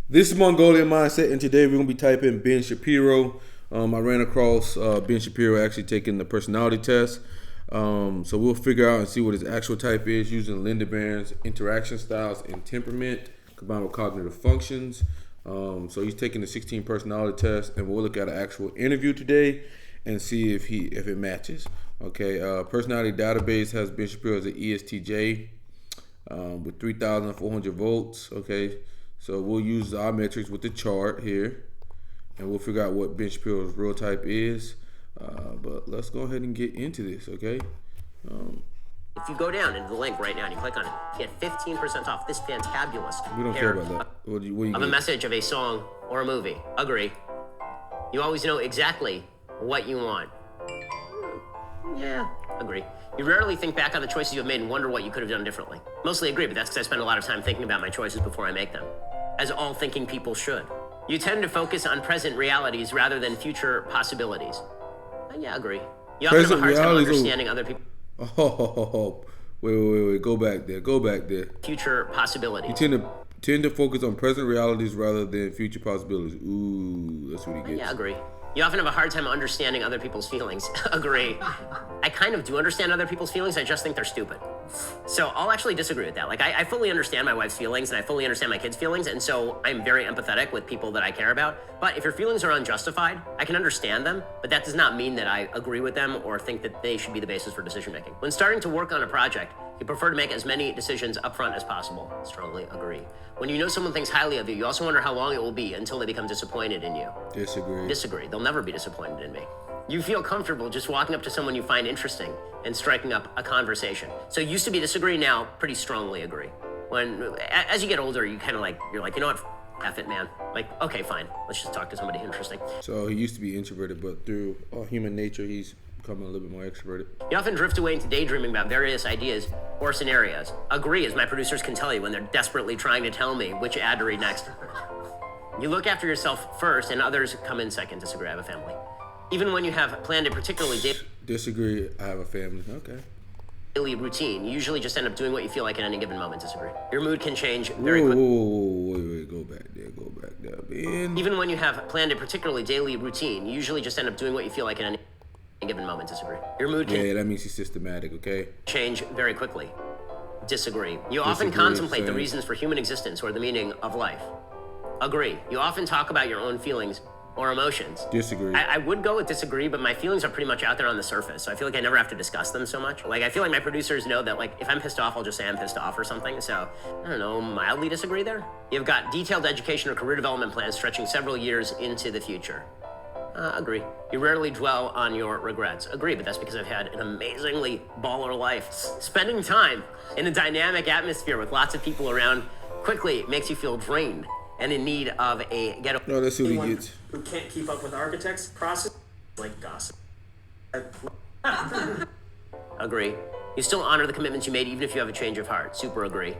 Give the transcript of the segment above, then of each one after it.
This is Mongolian Mindset, and today we're going to be typing Ben Shapiro. I ran across Ben Shapiro actually taking the personality test. So we'll figure out and see what his actual type is using Linda Barrens Interaction styles and temperament combined with cognitive functions. So he's taking the 16 personality test, and we'll look at an actual interview today and see if it matches. Okay, personality database has Ben Shapiro as an ESTJ with 3,400 votes. Okay. So we'll use our metrics with the chart here, and we'll figure out what Ben Shapiro's real type is. But let's go ahead and get into this, okay? If you go down into the link right now and you click on it, you get 15% off this fantabulous We don't care about that. What do you of a message of a song or a movie. Agree. You always know exactly what you want. Yeah, agree. You rarely think back on the choices you have made and wonder what you could have done differently. Mostly agree, but that's because I spend a lot of time thinking about my choices before I make them, as all thinking people should. You tend to focus on present realities rather than future possibilities. Yeah, agree. You often have a hard time understanding other people. Oh, wait. Go back there. Future possibilities. You tend to focus on present realities rather than future possibilities. Ooh, that's what he gets. Yeah, agree. You often have a hard time understanding other people's feelings. Agree. I kind of do understand other people's feelings, I just think they're stupid. So I'll actually disagree with that. Like, I fully understand my wife's feelings, and I fully understand my kids' feelings, and so I'm very empathetic with people that I care about. But if your feelings are unjustified, I can understand them, but that does not mean that I agree with them or think that they should be the basis for decision making. When starting to work on a project, you prefer to make as many decisions upfront as possible. Strongly agree. When you know someone thinks highly of you, you also wonder how long it will be until they become disappointed in you. Disagree. They'll never be disappointed in me. You feel comfortable just walking up to someone you find interesting and striking up a conversation. So used to be disagree, now pretty strongly agree. As you get older, you're like, you know what? F it, man. Like, okay, fine. Let's just talk to somebody interesting. So he used to be introverted, but through human nature, he's becoming a little bit more extroverted. You often drift away into daydreaming about various ideas or scenarios. Agree, as my producers can tell you when they're desperately trying to tell me which ad to read next. You look after yourself first, and others come in second. Disagree, I have a family. Even when you have planned a particularly Disagree, I have a family. Okay. Daily routine, you usually just end up doing what you feel like at any given moment. Disagree. Your mood can change very quickly. Wait, go back there, man. Even when you have planned a particularly daily routine, you usually just end up doing what you feel like at any given moment. Disagree. Your mood can that means he's systematic, okay? Change very quickly. Disagree. You often contemplate the reasons for human existence or the meaning of life. Agree. You often talk about your own feelings or emotions. Disagree. I would go with disagree, but my feelings are pretty much out there on the surface, so I feel like I never have to discuss them so much. Like, I feel like my producers know that, like, if I'm pissed off, I'll just say I'm pissed off or something, so, I don't know, mildly disagree there? You've got detailed education or career development plans stretching several years into the future. Agree. You rarely dwell on your regrets. Agree, but that's because I've had an amazingly baller life. Spending time in a dynamic atmosphere with lots of people around quickly makes you feel drained and in need of a getaway. No, that's who he gets. Who can't keep up with architects' process, like gossip. Agree. You still honor the commitments you made even if you have a change of heart. Super agree.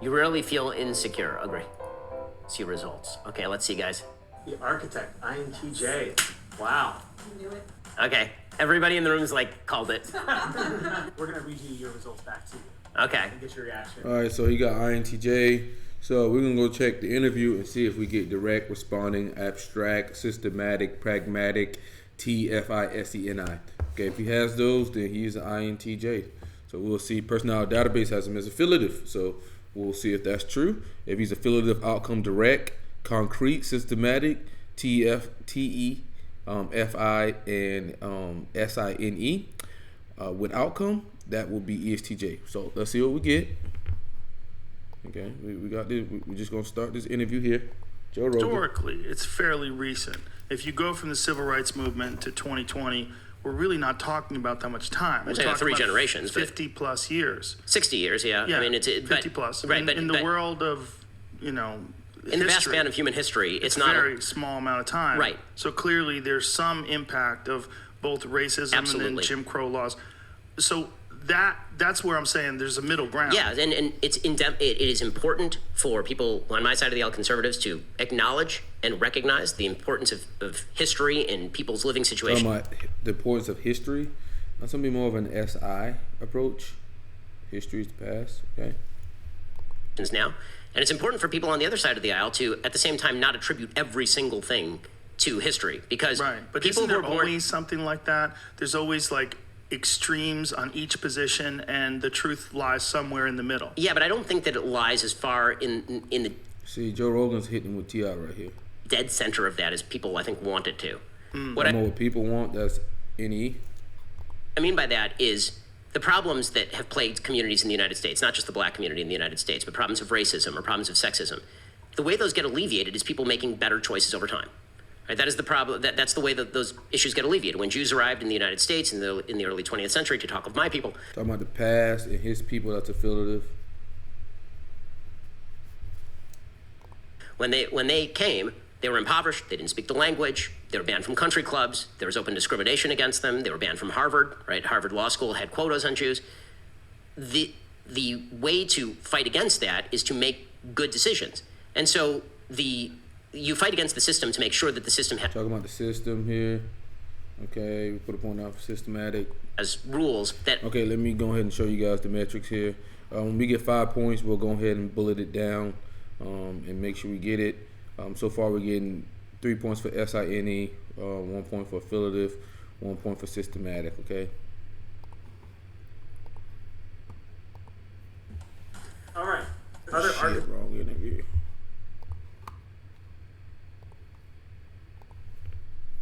You rarely feel insecure. Agree. See results. Okay, let's see, guys. The architect, intj. Wow. You knew it. Okay, everybody in the room is like, called it. We're going to read you your results back to you. Okay. And get your reaction. All right, so he got INTJ. So we're going to go check the interview and see if we get direct, responding, abstract, systematic, pragmatic, TFISENI. Okay, if he has those, then he's an INTJ. So we'll see. Personality database has him as affiliative. So we'll see if that's true. If he's affiliative, outcome direct, concrete, systematic, TE, FI, and SINE. With outcome, that will be ESTJ. So let's see what we get. Okay, we got this. We're just gonna start this interview here. Joe Rogan. Historically, it's fairly recent. If you go from the civil rights movement to 2020, we're really not talking about that much time. We're talking about 3 generations. 50 plus years. 60 years, yeah. Yeah, I mean, it's 50 plus. Right, in the world of, in the vast span of human history, it's not a very small amount of time. Right. So clearly, there's some impact of both racism and then Jim Crow laws. So that's where I'm saying there's a middle ground. Yeah, and it is important for people on my side of the aisle, conservatives, to acknowledge and recognize the importance of history in people's living situation. The importance of history. That's gonna be more of an SI approach. History is the past. Okay. Now, And it's important for people on the other side of the aisle to, at the same time, not attribute every single thing to history, because but people isn't who are there born always something like that? There's always like extremes on each position, and the truth lies somewhere in the middle. Yeah, but I don't think that it lies as far in the See, Joe Rogan's hitting with T.I. right here. dead center of that as people, I think, want it to. What people want, that's NE. I mean by that is the problems that have plagued communities in the United States, not just the black community in the United States, but problems of racism or problems of sexism. The way those get alleviated is people making better choices over time. Right? That is the problem. That's the way that those issues get alleviated. When Jews arrived in the United States in the early 20th century, to talk of my people. Talking about the past and his people, that's affiliative. When they came, they were impoverished. They didn't speak the language. They were banned from country clubs. There was open discrimination against them. They were banned from Harvard. Right? Harvard Law School had quotas on Jews. The way to fight against that is to make good decisions. And so you fight against the system to make sure that the system Talking about the system here. Okay, we put a point out for systematic. Has rules that. Okay, let me go ahead and show you guys the metrics here. When we get 5 points, we'll go ahead and bullet it down and make sure we get it. So far, we're getting 3 points for SINE, 1 point for affiliative, 1 point for systematic. Okay. All right. Other Shit, wrong interview.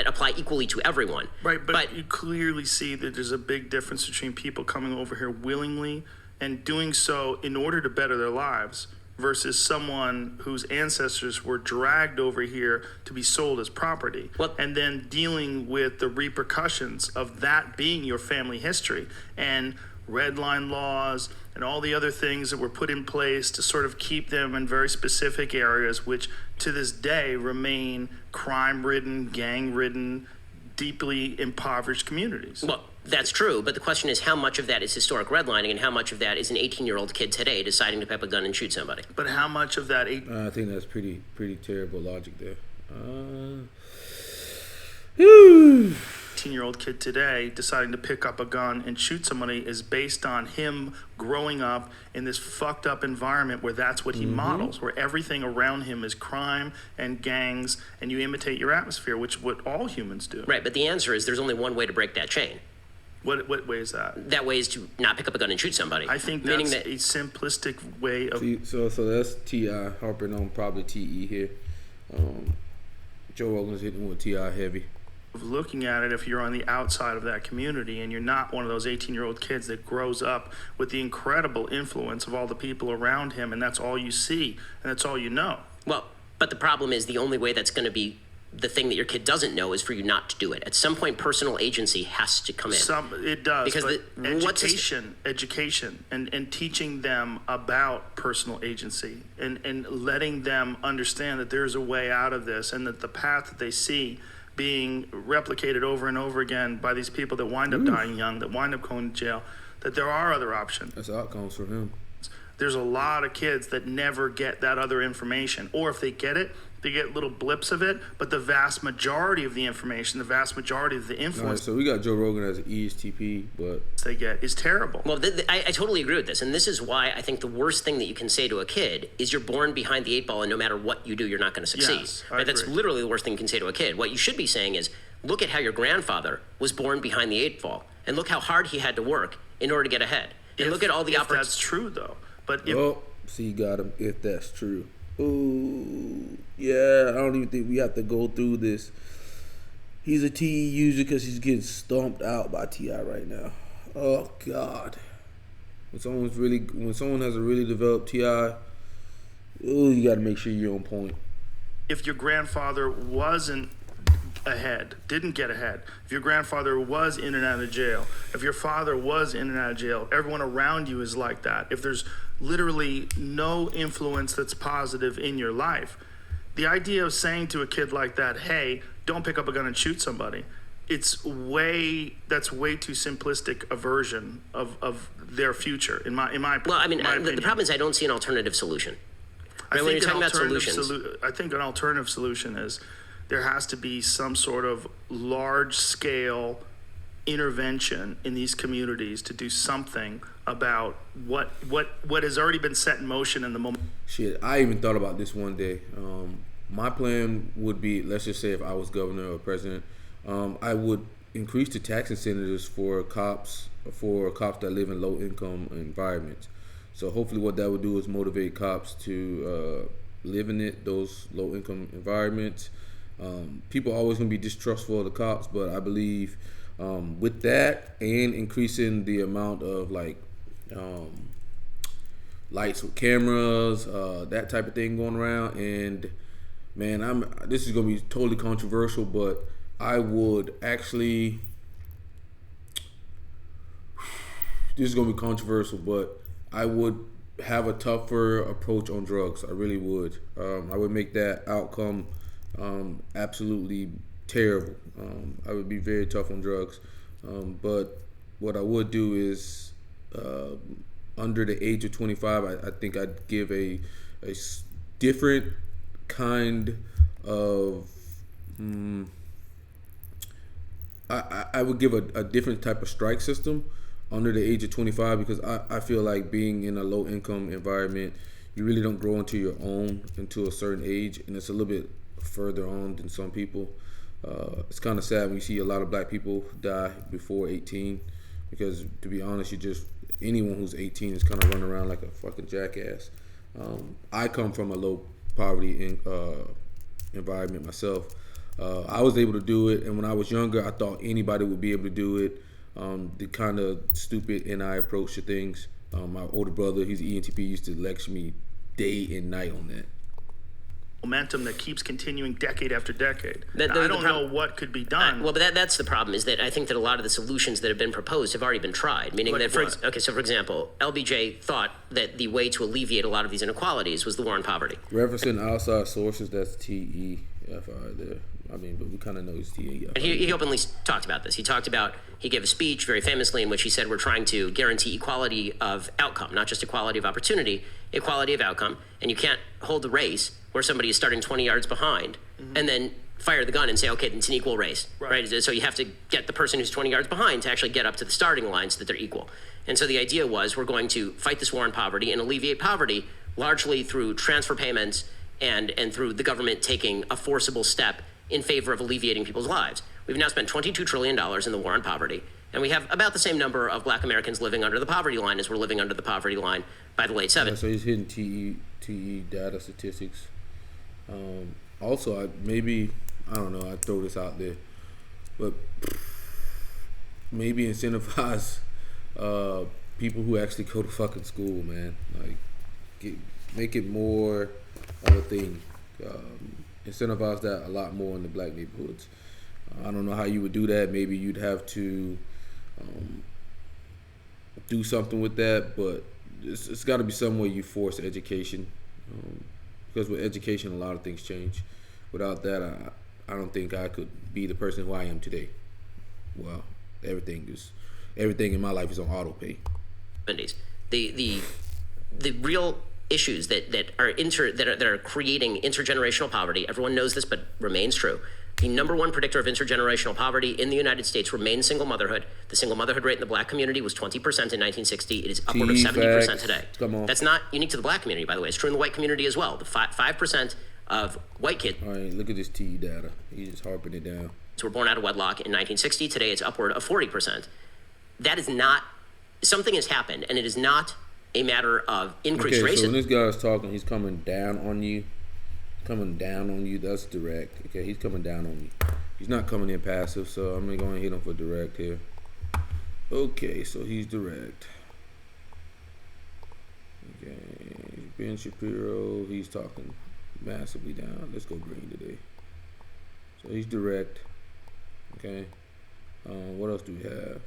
Apply equally to everyone. Right, but you clearly see that there's a big difference between people coming over here willingly and doing so in order to better their lives versus someone whose ancestors were dragged over here to be sold as property, and then dealing with the repercussions of that being your family history and red line laws and all the other things that were put in place to sort of keep them in very specific areas, which to this day remain crime-ridden, gang-ridden, deeply impoverished communities. Well, that's true, but the question is how much of that is historic redlining and how much of that is an 18-year-old kid today deciding to pick up a gun and shoot somebody? But how much of that... I think that's pretty terrible logic there. 18-year-old kid today deciding to pick up a gun and shoot somebody is based on him growing up in this fucked up environment where that's what he models, where everything around him is crime and gangs, and you imitate your atmosphere, which what all humans do. Right, but the answer is there's only one way to break that chain. What way is that? That way is to not pick up a gun and shoot somebody. I think that's a simplistic way of... So that's T.I. harping on probably T.E. here. Joe Rogan's hitting with T.I. heavy. Looking at it, if you're on the outside of that community and you're not one of those 18-year-old kids that grows up with the incredible influence of all the people around him, and that's all you see and that's all you know. Well, but the problem is the only way that's going to be the thing that your kid doesn't know is for you not to do it. At some point, personal agency has to come in. It does, because education and teaching them about personal agency and letting them understand that there's a way out of this and that the path that they see being replicated over and over again by these people that wind up dying young, that wind up going to jail, that there are other options. That's outcomes for him. There's a lot of kids that never get that other information, or if they get it, they get little blips of it, but the vast majority of the information, the vast majority of the influence so we got Joe Rogan as an ESTP, but they get is terrible. Well, I totally agree with this, and this is why I think the worst thing that you can say to a kid is you're born behind the 8 ball, and no matter what you do, you're not going to succeed. Yes, right? That's literally the worst thing you can say to a kid. What you should be saying is, look at how your grandfather was born behind the 8 ball, and look how hard he had to work in order to get ahead. And look at all the opportunities. That's true, though. But see, got him. If that's true. Ooh, yeah, I don't even think we have to go through this. He's a TE user because he's getting stomped out by TI right now. Oh God, when someone has a really developed TI, you got to make sure you're on point. If your grandfather wasn't ahead, didn't get ahead, if your grandfather was in and out of jail, if your father was in and out of jail, everyone around you is like that. If there's literally no influence that's positive in your life, the idea of saying to a kid like that, hey, don't pick up a gun and shoot somebody, that's way too simplistic a version of their future in my well, I mean, the problem is I don't see an alternative solution. When you're talking about solutions, I think an alternative solution is there has to be some sort of large scale intervention in these communities to do something about what has already been set in motion in the moment? Shit, I even thought about this one day. My plan would be, let's just say if I was governor or president, I would increase the tax incentives for cops that live in low-income environments. So hopefully what that would do is motivate cops to live in those low-income environments. People are always going to be distrustful of the cops, but I believe with that and increasing the amount of lights with cameras, that type of thing going around, and man, this is going to be totally controversial, but I would actually, this is going to be controversial, but I would have a tougher approach on drugs. I really would. I would make that outcome absolutely terrible. I would be very tough on drugs. But what I would do is, under the age of 25, I think I'd give a different kind of, I would give a different type of strike system under the age of 25, because I feel like being in a low income environment, you really don't grow into your own until a certain age, and it's a little bit further on than some people. It's kind of sad when you see a lot of black people die before 18, because to be honest, anyone who's 18 is kind of running around like a fucking jackass. I come from a low poverty environment myself. I was able to do it, and when I was younger, I thought anybody would be able to do it. The kind of stupid NI approach to things. My older brother, he's ENTP, used to lecture me day and night on that. Momentum that keeps continuing decade after decade. I don't know what could be done. Well, but that's the problem, is that I think that a lot of the solutions that have been proposed have already been tried. Meaning Like that, so for example, LBJ thought that the way to alleviate a lot of these inequalities was the war on poverty. Referencing outside sources, that's TEFI there. I mean, but we kind of know it's TEFI. And he openly talked about this. He gave a speech very famously in which he said, we're trying to guarantee equality of outcome, not just equality of opportunity, equality of outcome. And you can't hold the race where somebody is starting 20 yards behind and then fire the gun and say, okay, it's an equal race, right? So you have to get the person who's 20 yards behind to actually get up to the starting line so that they're equal. And so the idea was, we're going to fight this war on poverty and alleviate poverty largely through transfer payments and through the government taking a forcible step in favor of alleviating people's lives. We've now spent $22 trillion in the war on poverty, and we have about the same number of black Americans living under the poverty line as were living under the poverty line by the late 70s. Yeah, so he's hitting TE data statistics. Also, I don't know, I throw this out there, but maybe incentivize people who actually go to fucking school, man. Like, make it more of a thing. Incentivize that a lot more in the black neighborhoods. I don't know how you would do that. Maybe you'd have to do something with that, but it's got to be some way you force education, because with education, a lot of things change. Without that, I don't think I could be the person who I am today. Well, everything in my life is on auto pay. The real issues that are creating intergenerational poverty, everyone knows this, but remains true. The number one predictor of intergenerational poverty in the United States remains single motherhood. The single motherhood rate in the black community was 20% in 1960. It is upward of 70% today. Come on. That's not unique to the black community, by the way. It's true in the white community as well. The 5% of white kids. All right, look at this TE data. He's just harping it down. Were born out of wedlock in 1960. Today, it's upward of 40%. That is not, something has happened, and it is not a matter of increased racism. So when this guy is talking, he's coming down on you. That's direct. Okay, he's coming down on you. He's not coming in passive, so I'm going to hit him for direct here. Okay, so he's direct. Okay, Ben Shapiro, he's talking massively down. Let's go green today. So he's direct. Okay. What else do we have?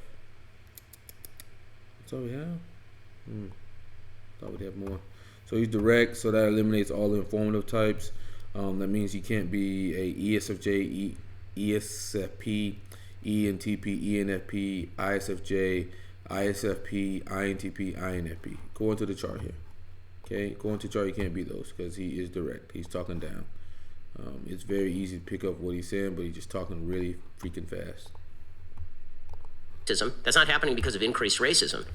That's all we have? Thought we'd have more. So he's direct, so that eliminates all the informative types. That means he can't be a ESFJ, ESFP, ENTP, ENFP, ISFJ, ISFP, INTP, INFP. According to the chart here. Okay, according to the chart, he can't be those because he is direct. He's talking down. It's very easy to pick up what he's saying, but he's just talking really freaking fast. That's not happening because of increased racism,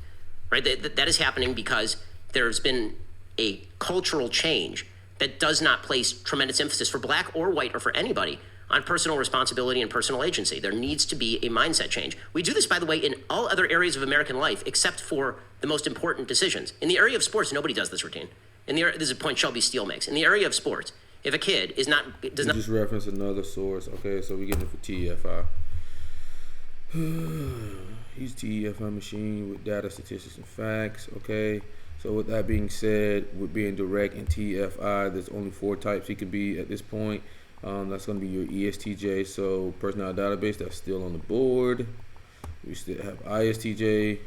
right? That is happening because there's been a cultural change that does not place tremendous emphasis for black or white or for anybody on personal responsibility and personal agency. There needs to be a mindset change. We do this, by the way, in all other areas of American life except for the most important decisions. In the area of sports, nobody does this routine. This is a point Shelby Steele makes. In the area of sports, if a kid does not just reference another source. Okay, so we get it for TFI. Use TFI machine with data, statistics, and facts. Okay, so with that being said, with being direct in TFI, there's only 4 types he can be at this point. That's going to be your ESTJ, so personality database, that's still on the board. We still have ISTJ,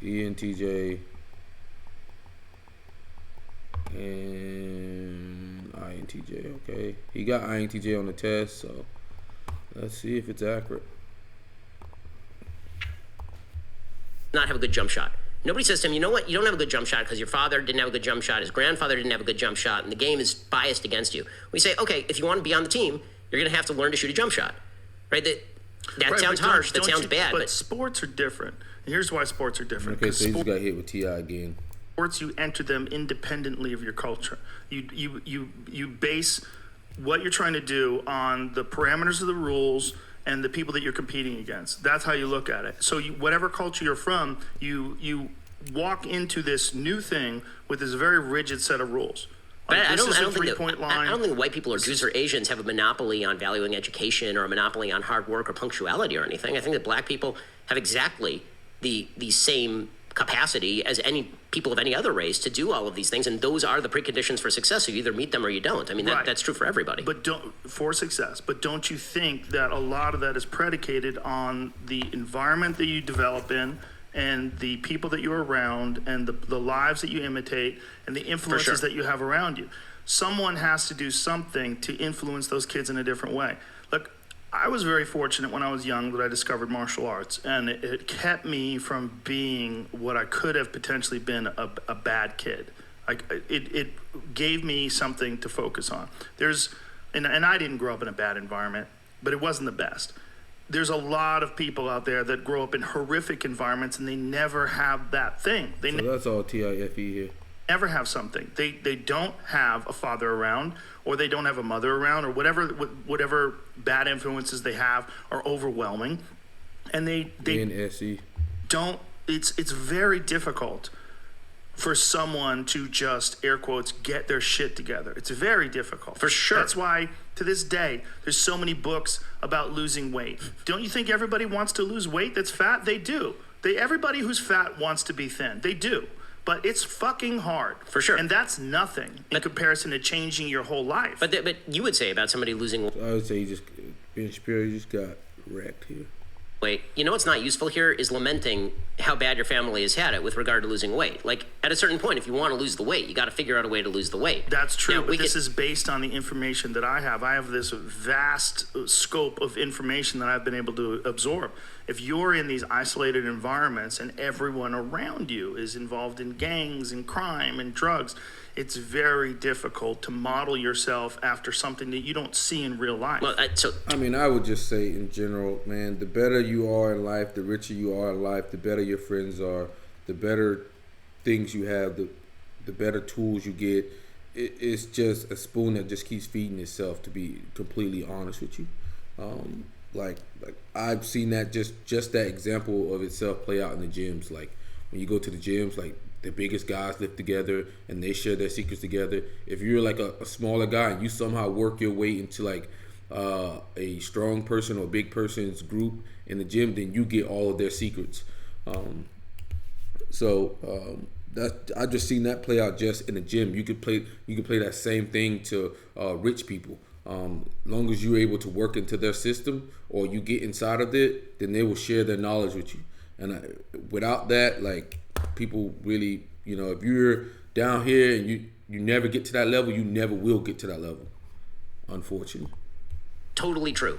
ENTJ, and INTJ. Okay, he got INTJ on the test, so let's see if it's accurate. Not have a good jump shot. Nobody says to him, you know what, you don't have a good jump shot because your father didn't have a good jump shot, his grandfather didn't have a good jump shot, and the game is biased against you. We say, okay, if you want to be on the team, you're going to have to learn to shoot a jump shot, right? That sounds harsh, that sounds bad. But sports are different. And here's why sports are different. Okay, so he just got hit with TI again. Sports, you enter them independently of your culture. You base what you're trying to do on the parameters of the rules and the people that you're competing against. That's how you look at it. So whatever culture you're from, you walk into this new thing with this very rigid set of rules. But I don't think white people or Jews or Asians have a monopoly on valuing education or a monopoly on hard work or punctuality or anything. I think that black people have exactly the same capacity as any people of any other race to do all of these things, and those are the preconditions for success. So you either meet them or you don't. I mean, that's true for everybody. But for success. But don't you think that a lot of that is predicated on the environment that you develop in, and the people that you're around, and the lives that you imitate, and the influences that you have around you? Someone has to do something to influence those kids in a different way. Look, I was very fortunate when I was young that I discovered martial arts, and it kept me from being what I could have potentially been a bad kid. It gave me something to focus on. And I didn't grow up in a bad environment, but it wasn't the best. There's a lot of people out there that grow up in horrific environments and they never have that thing. So that's all TIFE here. Never have something. They don't have a father around, or they don't have a mother around, or whatever bad influences they have are overwhelming, and they don't. It's very difficult for someone to just, air quotes, get their shit together. It's very difficult. For sure. That's why to this day there's so many books about losing weight. Don't you think everybody wants to lose weight that's fat? They do. Everybody who's fat wants to be thin. They do. But it's fucking hard. For sure. And that's nothing in comparison to changing your whole life. But you would say about somebody losing weight. I would say Ben Shapiro, you just got wrecked here. Wait, you know what's not useful here is lamenting how bad your family has had it with regard to losing weight. Like, at a certain point, if you want to lose the weight, you got to figure out a way to lose the weight. That's true, but this is based on the information that I have. I have this vast scope of information that I've been able to absorb. If you're in these isolated environments and everyone around you is involved in gangs and crime and drugs, it's very difficult to model yourself after something that you don't see in real life. Well, I would just say in general, man, the better you are in life, the richer you are in life, the better your friends are, the better things you have, the better tools you get. It's just a spoon that just keeps feeding itself, to be completely honest with you. Like I've seen that just that example of itself play out in the gyms. Like when you go to the gyms, like the biggest guys lift together and they share their secrets together. If you're like a smaller guy and you somehow work your way into like a strong person or big person's group in the gym, then you get all of their secrets. That I just seen that play out just in the gym. You could play that same thing to rich people. Long as you're able to work into their system or you get inside of it, then they will share their knowledge with you. And without that, like, people really, if you're down here and you never get to that level, you never will get to that level, unfortunately. Totally true.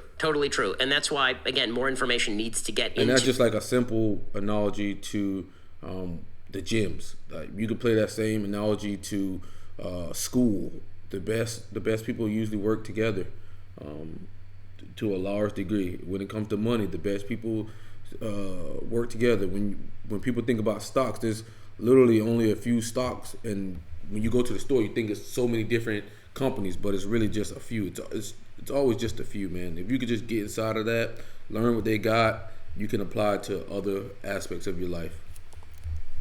And that's why, again, more information needs to get into. And that's just like a simple analogy to the gyms. Like, you could play that same analogy to school. The best people usually work together. to a large degree. When it comes to money, the best people work together. When people think about stocks, there's literally only a few stocks, and when you go to the store, you think it's so many different companies, but it's really just a few. It's always just a few, man. If you could just get inside of that, learn what they got, you can apply it to other aspects of your life.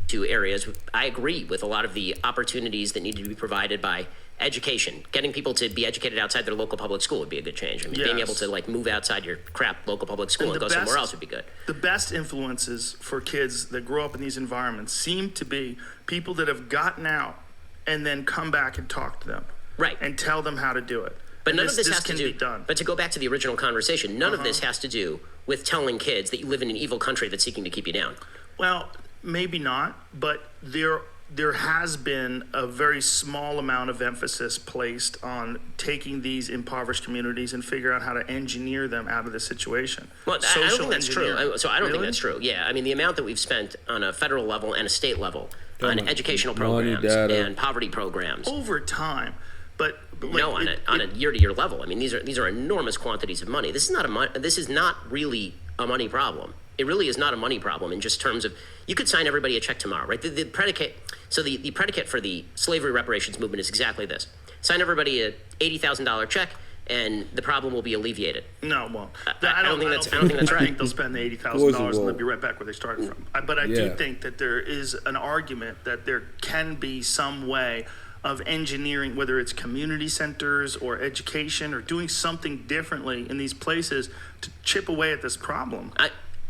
Two areas. I agree with a lot of the opportunities that need to be provided by education. Getting people to be educated outside their local public school would be a good change. I mean, being able to like move outside your crap local public school and go somewhere else would be good. The best influences for kids that grow up in these environments seem to be people that have gotten out and then come back and talk to them. Right. And tell them how to do it. But none of this has to do. Be done. But to go back to the original conversation, none of this has to do with telling kids that you live in an evil country that's seeking to keep you down. Well, maybe not, but there has been a very small amount of emphasis placed on taking these impoverished communities and figure out how to engineer them out of the situation. Well, I don't think that's true. So I don't think that's true. Yeah, I mean, the amount that we've spent on a federal level and a state level on educational programs and poverty programs over time. But no, on a year-to-year level. I mean, these are enormous quantities of money. This is not really a money problem. It really is not a money problem in just terms of you could sign everybody a check tomorrow, right? The predicate. So the predicate for the slavery reparations movement is exactly this: sign everybody a $80,000 check, and the problem will be alleviated. No, it won't. I don't think that's right. I think they'll spend the $80,000 and they'll be right back where they started from. But I do think that there is an argument that there can be some way of engineering, whether it's community centers or education or doing something differently in these places to chip away at this problem.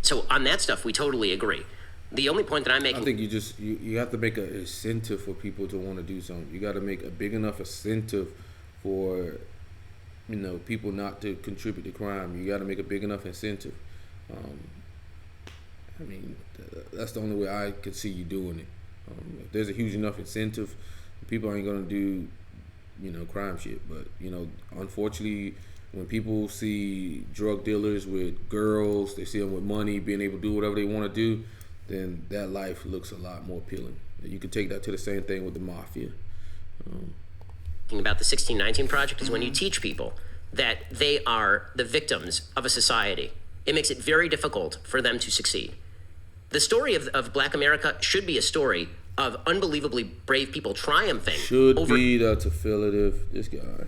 So on that stuff, we totally agree. The only point that I'm making, I think you have to make an incentive for people to want to do something. You got to make a big enough incentive for people not to contribute to crime. You got to make a big enough incentive. I mean, that's the only way I could see you doing it. If there's a huge enough incentive, people ain't gonna do crime shit. But unfortunately, when people see drug dealers with girls, they see them with money, being able to do whatever they want to do, then that life looks a lot more appealing. You can take that to the same thing with the mafia. Thinking about the 1619 Project is when you teach people that they are the victims of a society. It makes it very difficult for them to succeed. The story of Black America should be a story of unbelievably brave people triumphing that's affiliative. This guy.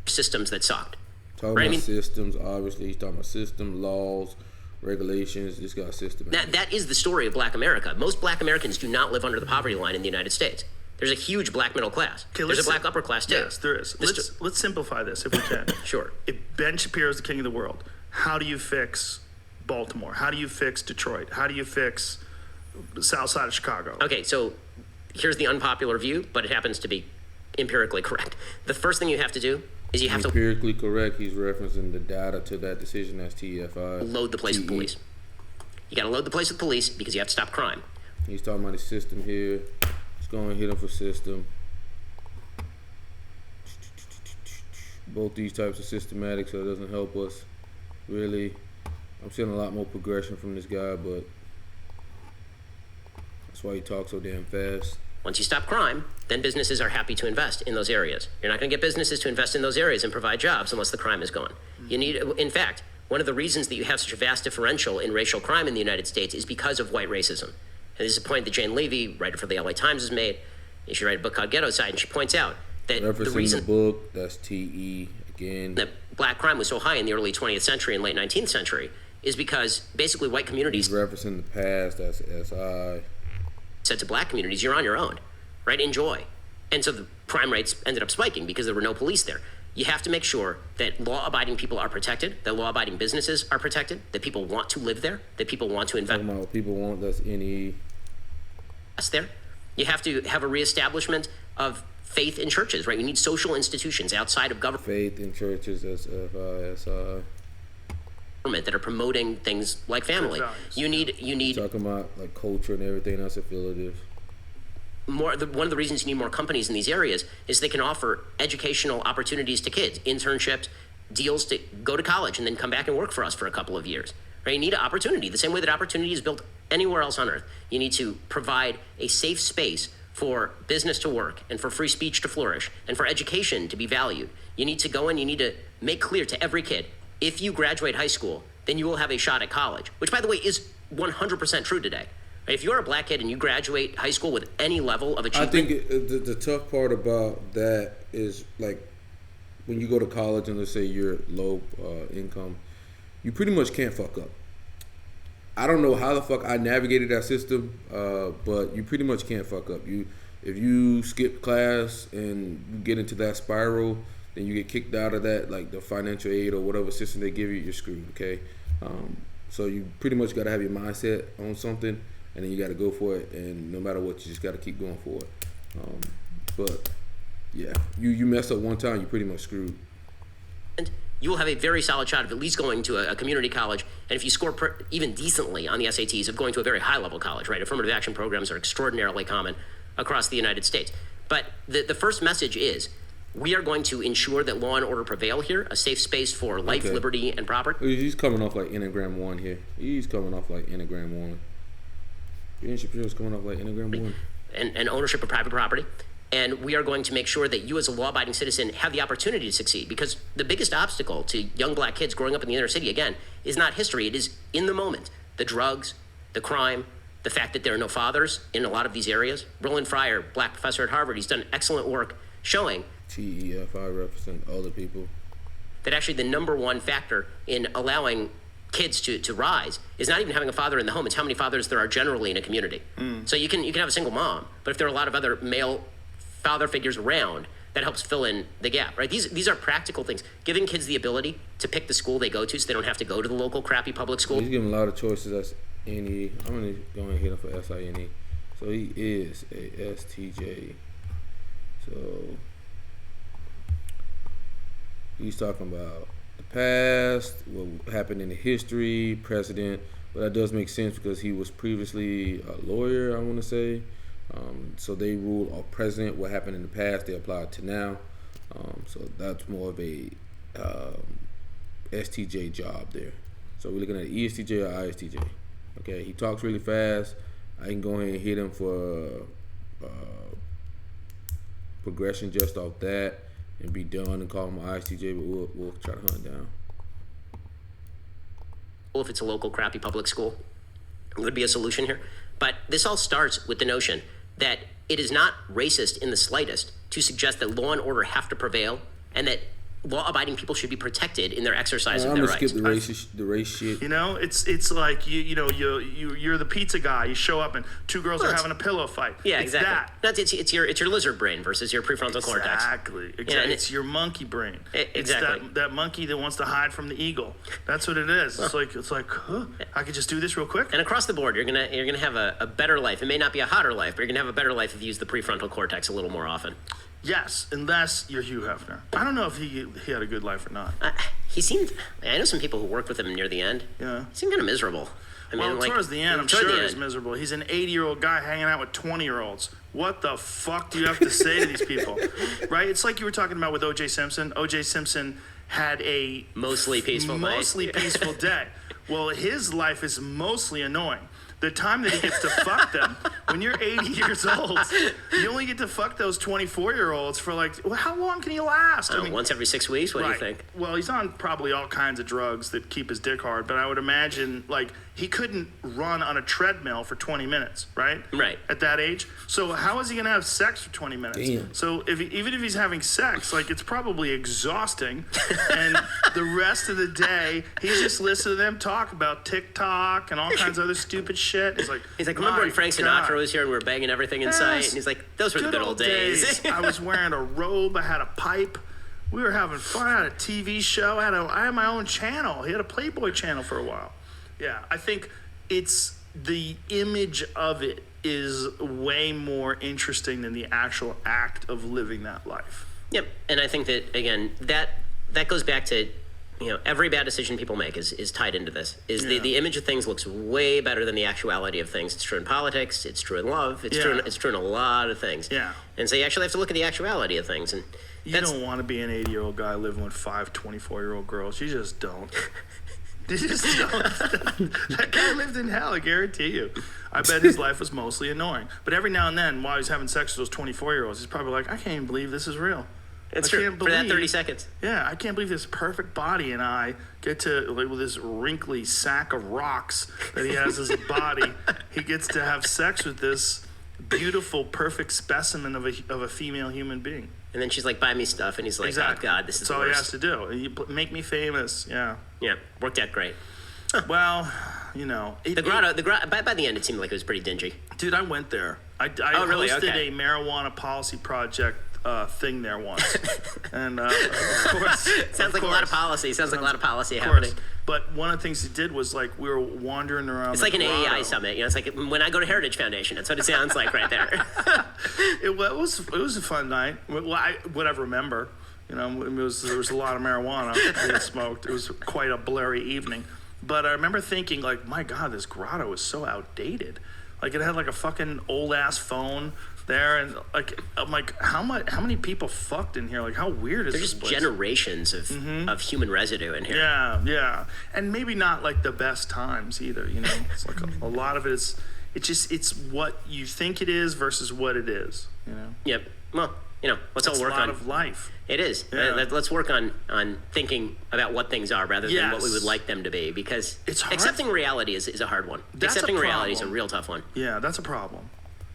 Systems that sucked. Talking about systems, obviously. He's talking about system, laws, regulations. This guy's system. That is the story of Black America. Most Black Americans do not live under the poverty line in the United States. There's a huge Black middle class. There's a Black upper class too. Yes, there is. Let's simplify this if we can. Sure. If Ben Shapiro is the king of the world, how do you fix Baltimore? How do you fix Detroit? How do you fix the south side of Chicago? Okay, so here's the unpopular view, but it happens to be empirically correct. The first thing you have to do is you have empirically correct. He's referencing the data to that decision as TFI. Load the place with police. You got to load the place with police because you have to stop crime. He's talking about the system here. Let's go and hit him for system. Both these types of systematic, so it doesn't help us really. I'm seeing a lot more progression from this guy, but that's why he talks so damn fast. Once you stop crime, then businesses are happy to invest in those areas. You're not going to get businesses to invest in those areas and provide jobs unless the crime is gone. You need, in fact, one of the reasons that you have such a vast differential in racial crime in the United States is because of white racism. And this is a point that Jane Levy, writer for the LA Times, has made. She wrote a book called Ghetto Side, and she points out that the reason the book, that's TE again, that Black crime was so high in the early 20th century and late 19th century is because basically white communities. He's referencing the past, that's SI. Said to Black communities, you're on your own, right? Enjoy. And so the crime rates ended up spiking because there were no police there. You have to make sure that law-abiding people are protected, that law-abiding businesses are protected, that people want to live there, that people want to invest. Talking about what people want, that's NE. There. You have to have a reestablishment of faith in churches, right? You need social institutions outside of government. Faith in churches, SFI. That are promoting things like family. You need talking about like culture and everything that's affiliative. One of the reasons you need more companies in these areas is they can offer educational opportunities to kids, internships, deals to go to college and then come back and work for us for a couple of years. Right? You need an opportunity, the same way that opportunity is built anywhere else on earth. You need to provide a safe space for business to work and for free speech to flourish and for education to be valued. You need to go in, you need to make clear to every kid, if you graduate high school, then you will have a shot at college, which, by the way, is 100% true today. If you're a black kid and you graduate high school with any level of achievement... I think the tough part about that is, like, when you go to college and let's say you're low income, you pretty much can't fuck up. I don't know how the fuck I navigated that system, but you pretty much can't fuck up. If you skip class and you get into that spiral, then you get kicked out of that, like the financial aid or whatever system they give you, you're screwed, okay? So you pretty much got to have your mindset on something, and then you got to go for it, and no matter what, you just got to keep going for it. But yeah, you mess up one time, you're pretty much screwed. You will have a very solid shot of at least going to a community college, and if you score even decently on the SATs, of going to a very high-level college, right? Affirmative action programs are extraordinarily common across the United States. But the first message is, we are going to ensure that law and order prevail here, a safe space for life, liberty, and property. He's coming off like Enneagram 1 here. He's coming off like Enneagram 1. Ben Shapiro's coming off like Enneagram 1. And ownership of private property. And we are going to make sure that you as a law-abiding citizen have the opportunity to succeed, because the biggest obstacle to young black kids growing up in the inner city, again, is not history. It is in the moment. The drugs, the crime, the fact that there are no fathers in a lot of these areas. Roland Fryer, black professor at Harvard, he's done excellent work showing TEFI represent other people. That actually the number one factor in allowing kids to rise is not even having a father in the home. It's how many fathers there are generally in a community. So you can have a single mom, but if there are a lot of other male father figures around, that helps fill in the gap, right? These are practical things. Giving kids the ability to pick the school they go to so they don't have to go to the local crappy public school. He's giving a lot of choices. That's NE. I'm going to go and hit him for SINE. So he is a STJ. So he's talking about the past, what happened in the history, precedent, but that does make sense because he was previously a lawyer, I want to say. So they rule on present, what happened in the past, they apply it to now. So that's more of a STJ job there. So we're looking at ESTJ or ISTJ. Okay, he talks really fast. I can go ahead and hit him for progression just off that and be done and call him ISTJ, but we'll try to hunt him down. Well, if it's a local crappy public school, it would be a solution here. But this all starts with the notion that it is not racist in the slightest to suggest that law and order have to prevail and that law-abiding people should be protected in their exercise of their rights. I'm gonna skip the race shit. You know, it's like you're the pizza guy. You show up and two girls are having a pillow fight. Yeah, it's exactly. It's your lizard brain versus your prefrontal cortex. Exactly. Yeah, it's your monkey brain. Exactly. It's that monkey that wants to hide from the eagle. That's what it is. It's like, huh, I could just do this real quick. And across the board, you're gonna have a better life. It may not be a hotter life, but you're gonna have a better life if you use the prefrontal cortex a little more often. Yes, unless you're Hugh Hefner. I don't know if he had a good life or not. He seemed. I know some people who worked with him near the end. Yeah. He seemed kind of miserable. I mean, towards the end, I'm sure he's miserable. He's an 80-year-old guy hanging out with 20-year-olds. What the fuck do you have to say to these people? Right? It's like you were talking about with O.J. Simpson. O.J. Simpson had a mostly peaceful day. Well, his life is mostly annoying. The time that he gets to fuck them, when you're 80 years old, you only get to fuck those 24-year-olds for how long can he last? I mean, once every 6 weeks? What do you think? Well, he's on probably all kinds of drugs that keep his dick hard, but I would imagine, he couldn't run on a treadmill for 20 minutes, right? Right. At that age. So how is he going to have sex for 20 minutes? Damn. So even if he's having sex, it's probably exhausting. And the rest of the day, he's just listening to them talk about TikTok and all kinds of other stupid shit. He's like, remember when Frank Sinatra was here and we were banging everything in sight? And he's like, those were the good old days. I was wearing a robe. I had a pipe. We were having fun. I had a TV show. I had my own channel. He had a Playboy channel for a while. Yeah, I think it's the image of it is way more interesting than the actual act of living that life. Yep, and I think that, again, that goes back to, every bad decision people make is tied into this. The image of things looks way better than the actuality of things. It's true in politics. It's true in love. It's true in a lot of things. Yeah. And so you actually have to look at the actuality of things. And you don't want to be an 80-year-old guy living with 5 24-year-old girls. You just don't. You just don't. That guy lived in hell, I guarantee you. I bet his life was mostly annoying. But every now and then, while he's having sex with those 24-year-olds, he's probably like, I can't even believe this is real. It's true. For that 30 seconds. Yeah, I can't believe this perfect body and I get to, like, with this wrinkly sack of rocks that he has as a body, he gets to have sex with this beautiful, perfect specimen of a female human being. And then she's like, buy me stuff. And he's like, Exactly. oh, God, this is That's all the he worst. has to do. You make me famous. Yeah. Yeah, worked out great. Well, you know. The grotto, by the end, it seemed like it was pretty dingy. Dude, I went there. I really? hosted Okay. a marijuana policy project thing there once. And of course. Sounds like a lot of policy. Sounds like a lot of policy Of course. happening. But one of the things he did was, like, we were wandering around. It's the like an grotto. AEI summit. You know, it's like when I go to Heritage Foundation. That's what it sounds like right there. It was a fun night. Well, what I remember, you know, there was a lot of marijuana being smoked. It was quite a blurry evening. But I remember thinking, like, my God, this grotto is so outdated. Like, it had like a fucking old ass phone there, and like, I'm like, how many people fucked in here? Like, how weird is There's this just place? generations of human residue in here. Yeah, and maybe not like the best times either. You know, it's like a lot of it is. It's what you think it is versus what it is. You know. Yep. Well, you know, let's all work a lot on. of life. It is. Yeah. Let's work on thinking about what things are rather than what we would like them to be, because It's hard. accepting reality is a hard one. That's a Accepting reality is a problem. real tough one. Yeah, that's a problem.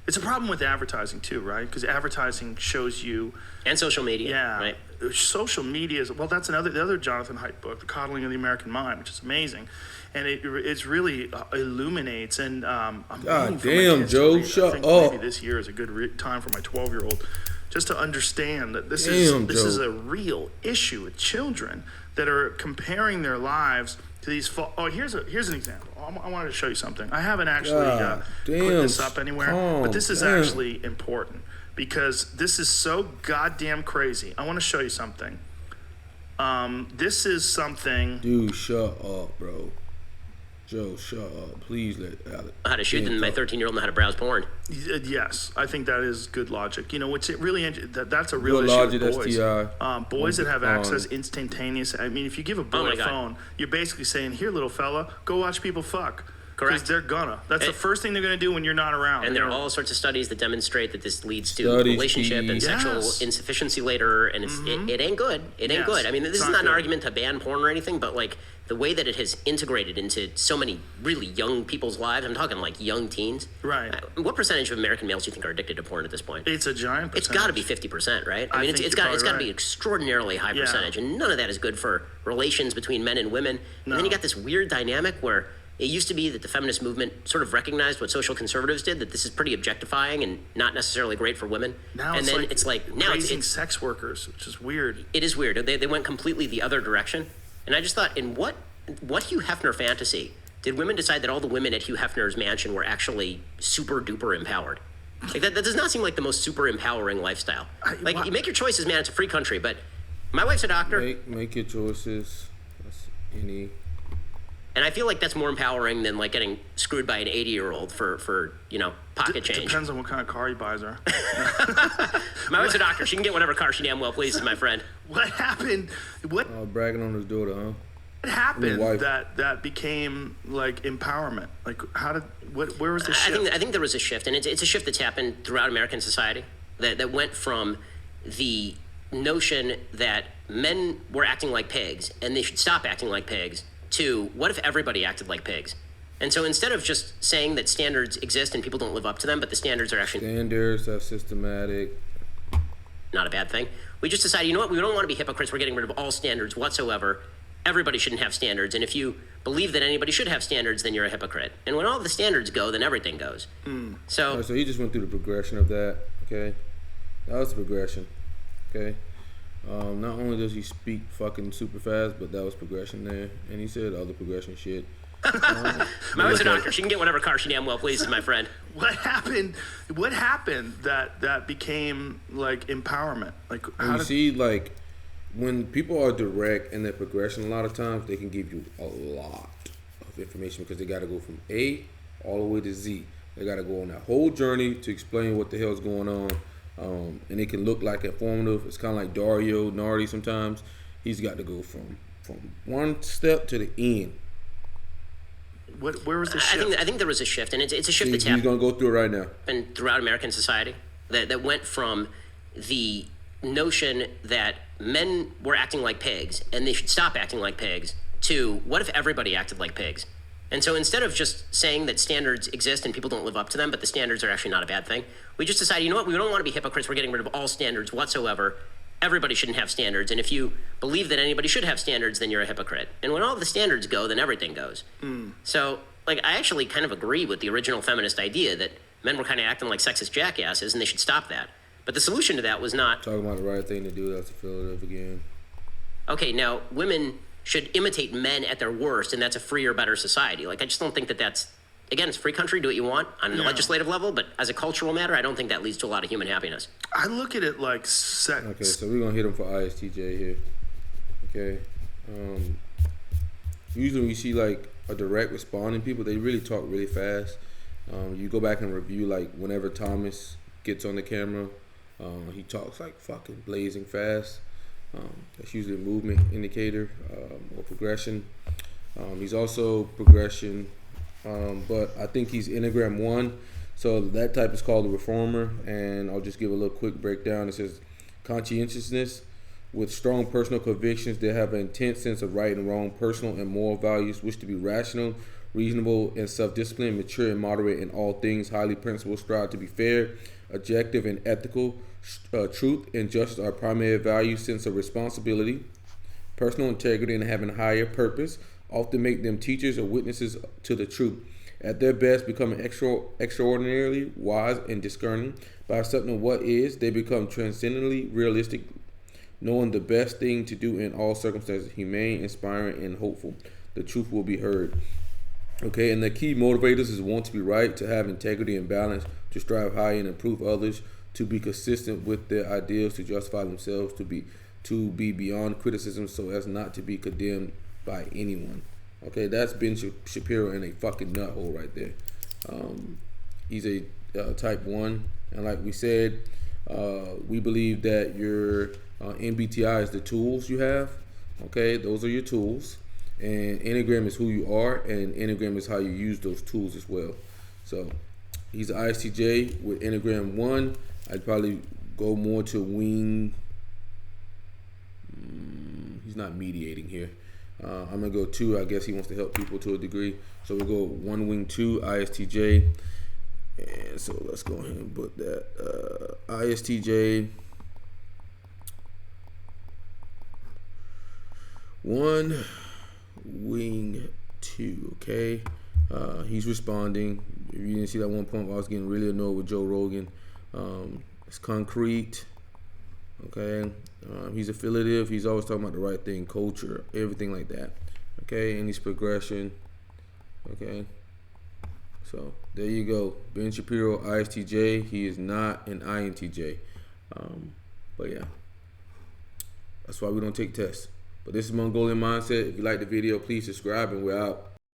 It's a problem with advertising too, right? Because advertising shows you. And social media. Yeah. Right. Social media is, well, that's the other Jonathan Haidt book, The Coddling of the American Mind, which is amazing. And it's really illuminates, and I'm waiting for my damn, kids to Joe, read it. shut I think up. Maybe this year is a good time for my 12-year-old just to understand that this Damn, is Joe. a real issue with children that are comparing their lives to these. Here's an example. I wanted to show you something. I haven't actually God put damn, this up anywhere, but this is damn. actually important because this is so goddamn crazy. I want to show you something. This is something. Dude, shut up, bro. Joe, shut up. Please let Alex. How to shoot, and my 13-year-old know how to browse porn. Yes, I think that is good logic. You know, what's it really? That's a real Good issue logic, with boys. STI. Boys that have access instantaneous. I mean, if you give a boy my a God. phone, you're basically saying, "Here, little fella, go watch people fuck." Correct. Because they're gonna. That's the first thing they're gonna do when you're not around. And there are all sorts of studies that demonstrate that this leads to Studies, relationship and Steve. sexual Yes. insufficiency later, and it ain't good. It ain't Yes. good. I mean, this It's is not not an good. argument to ban porn or anything, but like the way that it has integrated into so many really young people's lives. I'm talking like young teens. Right. What percentage of American males do you think are addicted to porn at this point? It's a giant percentage. It's got to be 50%, right? I mean, think it's you're got to probably be right. extraordinarily high Yeah. percentage, and none of that is good for relations between men and women. And then you got this weird dynamic where it used to be that the feminist movement sort of recognized what social conservatives did, that this is pretty objectifying and not necessarily great for women. Now and it's then like it's like now raising it's sex workers, which is weird. it is weird. They went completely the other direction. And I just thought, in what Hugh Hefner fantasy did women decide that all the women at Hugh Hefner's mansion were actually super duper empowered? Like that does not seem like the most super empowering lifestyle. Like you make your choices, man. It's a free country, but my wife's a doctor, Make your choices. That's any. and I feel like that's more empowering than like getting screwed by an 80-year-old for pocket change. Depends on what kind of car he buys her. My wife's a doctor. She can get whatever car she damn well pleases, my friend. What happened? What Bragging on his daughter, huh? happened wife. that became like empowerment? Like where was the shift? I think there was a shift, and it's a shift that's happened throughout American society that went from the notion that men were acting like pigs and they should stop acting like pigs to what if everybody acted like pigs? And so instead of just saying that standards exist and people don't live up to them, but the standards are actually Standards are systematic. not a bad thing, we just decided, you know what, we don't want to be hypocrites. We're getting rid of all standards whatsoever. Everybody shouldn't have standards. And if you believe that anybody should have standards, then you're a hypocrite. And when all the standards go, then everything goes. So All right, so he just went through the progression of that. Okay, that was the progression. Okay, not only does he speak fucking super fast, but that was progression there, and he said other progression shit. my wife's a doctor. She can get whatever car she damn well pleases, my friend. What happened? What happened that became like empowerment? Like And you see, like, when people are direct in their progression, a lot of times they can give you a lot of information because they got to go from A all the way to Z. They got to go on that whole journey to explain what the hell's going on. And it can look like informative. It's kind of like Dario Nardi sometimes. He's got to go from one step to the end. Where was the shift? I think there was a shift, and it's a shift that's He's going to go through it right now. happened throughout American society that went from the notion that men were acting like pigs and they should stop acting like pigs to what if everybody acted like pigs? And so instead of just saying that standards exist and people don't live up to them, but the standards are actually not a bad thing, we just decided, you know what, we don't want to be hypocrites. We're getting rid of all standards whatsoever. Everybody shouldn't have standards. And if you believe that anybody should have standards, then you're a hypocrite. And when all the standards go, then everything goes. So, like, I actually kind of agree with the original feminist idea that men were kind of acting like sexist jackasses and they should stop that. But the solution to that was not... Talking about the right thing to do, that's affiliative again. Okay, now, women should imitate men at their worst, and that's a freer, better society. Like, I just don't think that that's... Again, it's a free country, do what you want on the legislative level, but as a cultural matter, I don't think that leads to a lot of human happiness. I look at it like sex. Okay, so we're going to hit them for ISTJ here. Okay. Usually we see, like, a direct responding people, they really talk really fast. You go back and review, like, whenever Thomas gets on the camera, he talks, like, fucking blazing fast. That's usually a movement indicator or progression. He's also progression, but I think he's Enneagram 1. So that type is called a reformer, and I'll just give a little quick breakdown. It says conscientiousness with strong personal convictions. They have an intense sense of right and wrong, personal and moral values, wish to be rational, reasonable, and self-disciplined, mature and moderate in all things, highly principled, strive to be fair, objective and ethical. Truth and justice are primary values, sense of responsibility, personal integrity, and having a higher purpose often make them teachers or witnesses to the truth. At their best, becoming extraordinarily wise and discerning. By accepting what is, they become transcendently realistic, knowing the best thing to do in all circumstances, humane, inspiring, and hopeful. The truth will be heard. Okay, and the key motivators is want to be right, to have integrity and balance, to strive high and improve others, to be consistent with their ideals, to justify themselves, to be beyond criticism so as not to be condemned by anyone. Okay, that's Ben Shapiro in a fucking nuthole right there. He's a type 1, and like we said, we believe that your MBTI is the tools you have. Okay, those are your tools, and Enneagram is who you are, and Enneagram is how you use those tools as well. So he's an ISTJ with Enneagram 1. I'd probably go more to wing. He's not mediating here. I'm going to go 2. I guess he wants to help people to a degree. So we'll go 1 wing 2, ISTJ. And so let's go ahead and put that. ISTJ 1 wing 2. Okay. He's responding. If you didn't see that one point, I was getting really annoyed with Joe Rogan. It's concrete. Okay. He's affiliative. He's always talking about the right thing, culture, everything like that. Okay. And he's progression. Okay. So there you go. Ben Shapiro, ISTJ. He is not an INTJ. But yeah. That's why we don't take tests. But this is Mongolian Mindset. If you like the video, please subscribe, and we're out.